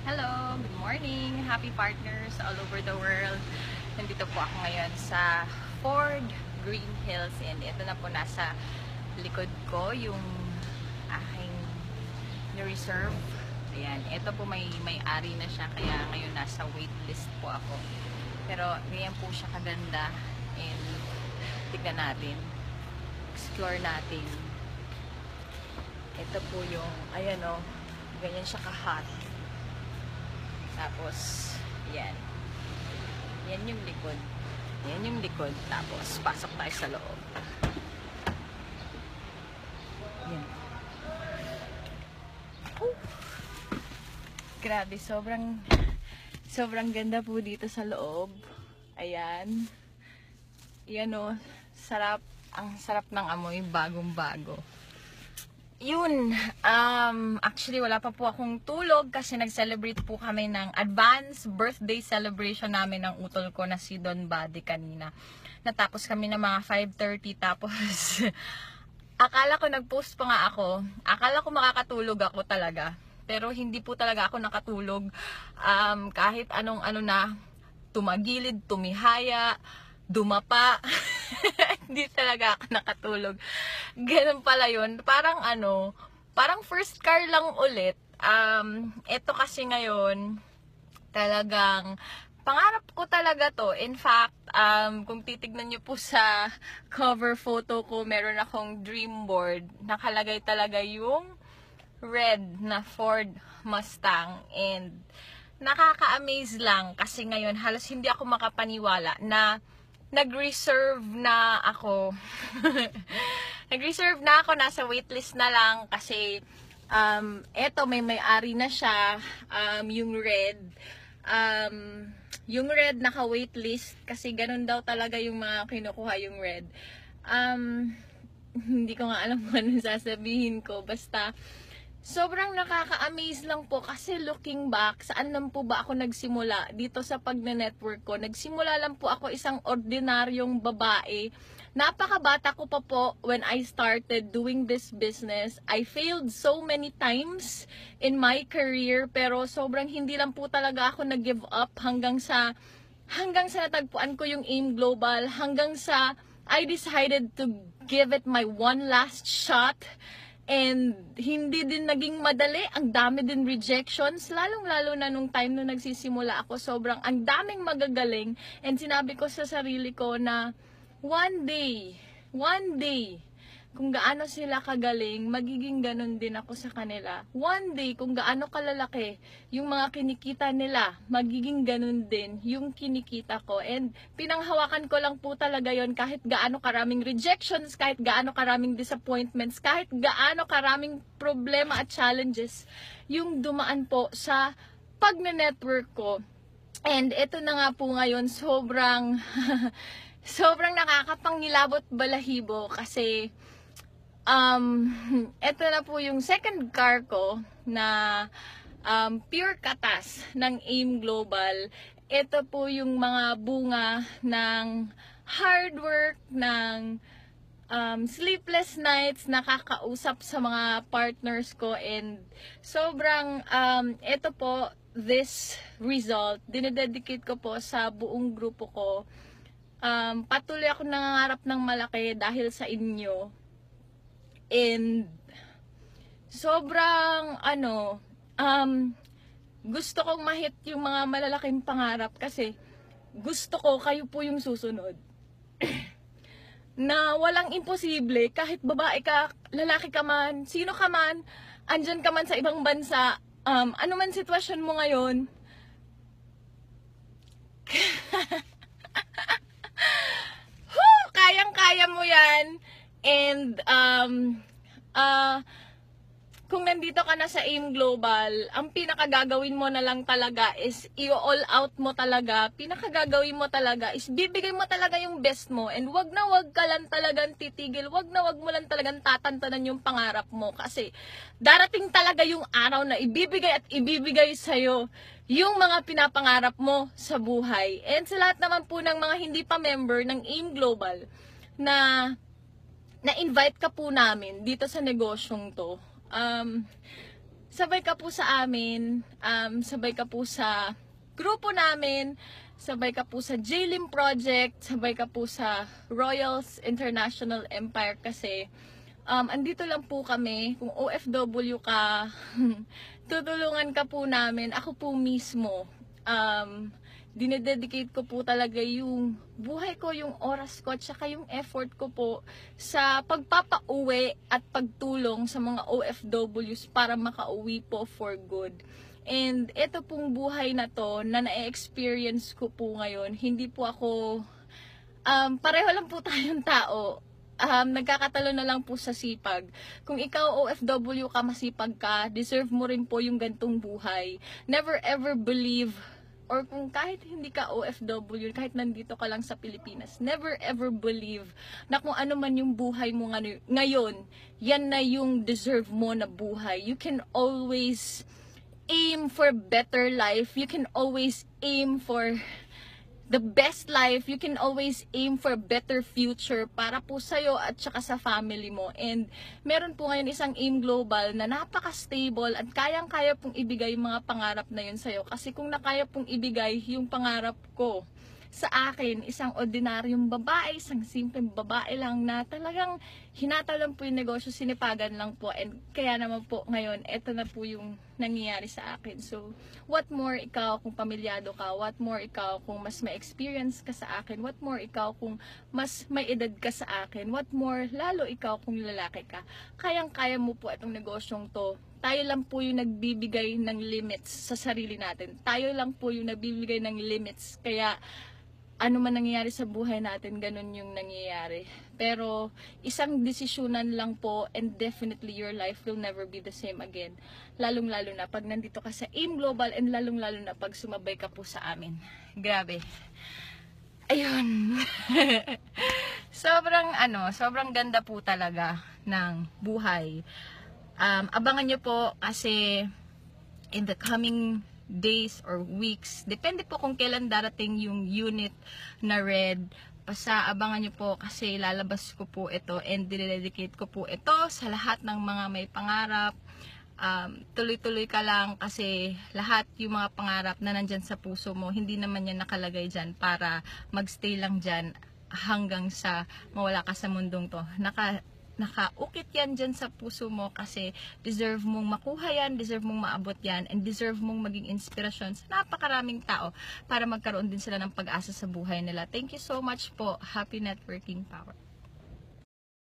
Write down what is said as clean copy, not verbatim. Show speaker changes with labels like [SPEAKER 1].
[SPEAKER 1] Hello, good morning, happy partners all over the world. Nandito po ako ngayon sa Ford Green Hills and ito na po nasa likod ko yung aking reserve. Ayan, ito po may-ari na siya kaya ngayon nasa waitlist po ako. Pero ganyan po siya kaganda and tignan natin, explore natin. Ito po yung, ayan o, ganyan siya ka-hot. Tapos, yan. Yan yung likod. Yan yung likod. Tapos, pasok tayo sa loob. Yan. Grabe, sobrang ganda po dito sa loob. Ayan. Yan o, sarap. Ang sarap ng amoy, bagong-bago. Yun, actually wala pa po akong tulog kasi nag-celebrate po kami ng advance birthday celebration namin ng utol ko na si Don Badi kanina. Natapos kami ng mga 5:30 tapos akala ko nag-post pa nga ako. Akala ko makakatulog ako talaga. Pero hindi po talaga ako nakatulog. Kahit anong-ano na, tumagilid, tumihaya, dumapa. Hindi talaga ako nakatulog. Ganun pala yun. Parang first car lang ulit. Ito kasi ngayon, talagang, pangarap ko talaga to. In fact, kung titignan nyo po sa cover photo ko, meron akong dream board. Nakalagay talaga yung red na Ford Mustang. And, nakaka-amaze lang kasi ngayon, halos hindi ako makapaniwala na nag-reserve na ako. Nag-reserve na ako, nasa waitlist na lang kasi eto may-ari na siya, yung red naka-waitlist kasi ganun daw talaga yung mga kinukuha yung red. Hindi ko nga alam kung ano sasabihin ko, basta sobrang nakaka-amaze lang po kasi looking back, saan lang po ba ako nagsimula dito sa pagne-network ko? Nagsimula lang po ako isang ordinaryong babae. Napakabata ko pa po when I started doing this business. I failed so many times in my career pero sobrang hindi lang po talaga ako nag-give up hanggang sa natagpuan ko yung AIM Global, hanggang sa I decided to give it my one last shot. And hindi din naging madali, ang dami din rejections, lalong-lalo na nung time na nagsisimula ako, sobrang ang daming magagaling, and sinabi ko sa sarili ko na one day, kung gaano sila kagaling, magiging ganun din ako sa kanila. One day, kung gaano kalalaki yung mga kinikita nila, magiging ganun din yung kinikita ko. And pinanghawakan ko lang po talaga yon kahit gaano karaming rejections, kahit gaano karaming disappointments, kahit gaano karaming problema at challenges yung dumaan po sa pagne-network ko. And ito na nga po ngayon, sobrang sobrang nakakapangilabot balahibo kasi ito na po yung second car ko na pure katas ng AIM Global. Ito po yung mga bunga ng hard work, ng sleepless nights, nakakausap sa mga partners ko, and sobrang ito po, this result, dinededicate ko po sa buong grupo ko. Patuloy ako nangangarap ng malaki dahil sa inyo. And sobrang gusto kong ma-hit yung mga malalaking pangarap kasi gusto ko kayo po yung susunod. Na walang imposible, kahit babae ka, lalaki ka man, sino ka man, andyan ka man sa ibang bansa, ano man sitwasyon mo ngayon, kayang-kaya mo yan. And kung nandito ka na sa AIM Global, ang pinakagagawin mo na lang talaga is i-all out mo talaga. Pinakagagawin mo talaga is bibigay mo talaga yung best mo, and wag ka lang talagang titigil, wag mo lang talagang tatantanan yung pangarap mo kasi darating talaga yung araw na ibibigay sa'yo yung mga pinapangarap mo sa buhay. And sa lahat naman po ng mga hindi pa member ng AIM Global na invite ka po namin dito sa negosyong to, sabay ka po sa amin, sabay ka po sa grupo namin, sabay ka po sa JLIM Project, sabay ka po sa Royals International Empire kasi andito lang po kami. Kung OFW ka, tutulungan ka po namin. Ako po mismo, dinededicate ko po talaga yung buhay ko, yung oras ko, at saka yung effort ko po sa pagpapauwi at pagtulong sa mga OFWs para makauwi po for good. And ito pong buhay na to na na-experience ko po ngayon, hindi po ako, pareho lang po tayong tao. Nagkakatalo na lang po sa sipag. Kung ikaw OFW ka, masipag ka, deserve mo rin po yung gantong buhay. Never ever believe, or kung kahit hindi ka OFW, kahit nandito ka lang sa Pilipinas, never ever believe na kung ano man yung buhay mo ngayon, yan na yung deserve mo na buhay. You can always aim for better life. You can always aim for the best life. You can always aim for a better future para po sa'yo at saka sa family mo. And meron po ngayon isang AIM Global na napaka-stable at kayang-kaya pong ibigay yung mga pangarap na yun sa'yo. Kasi kung nakaya pong ibigay yung pangarap ko sa akin, isang ordinaryong babae, isang simpleng babae lang na talagang hinataw lang po yung negosyo, sinipagan lang po. And kaya naman po ngayon, eto na po yung nangyayari sa akin. So, what more ikaw kung pamilyado ka? What more ikaw kung mas may experience ka sa akin? What more ikaw kung mas may edad ka sa akin? What more, lalo ikaw kung lalaki ka? Kayang-kaya mo po itong negosyong to. Tayo lang po yung nagbibigay ng limits sa sarili natin. Tayo lang po yung nagbibigay ng limits. Kaya, ano man nangyayari sa buhay natin, ganun yung nangyayari. Pero, isang desisyonan lang po, and definitely your life will never be the same again. Lalong-lalo na pag nandito ka sa AIM Global, and lalong-lalo na pag sumabay ka po sa amin. Grabe. Ayun. sobrang ganda po talaga ng buhay. Abangan nyo po kasi in the coming days or weeks, depende po kung kailan darating yung unit na red. Basta abangan nyo po kasi lalabas ko po ito and dinededicate ko po ito sa lahat ng mga may pangarap. Tuloy-tuloy ka lang kasi lahat yung mga pangarap na nandyan sa puso mo, hindi naman yan nakalagay dyan para magstay lang dyan hanggang sa mawala ka sa mundong to. Nakaukit yan dyan sa puso mo kasi deserve mong makuha yan, deserve mong maabot yan, and deserve mong maging inspirasyon sa napakaraming tao para magkaroon din sila ng pag-asa sa buhay nila. Thank you so much po. Happy networking power.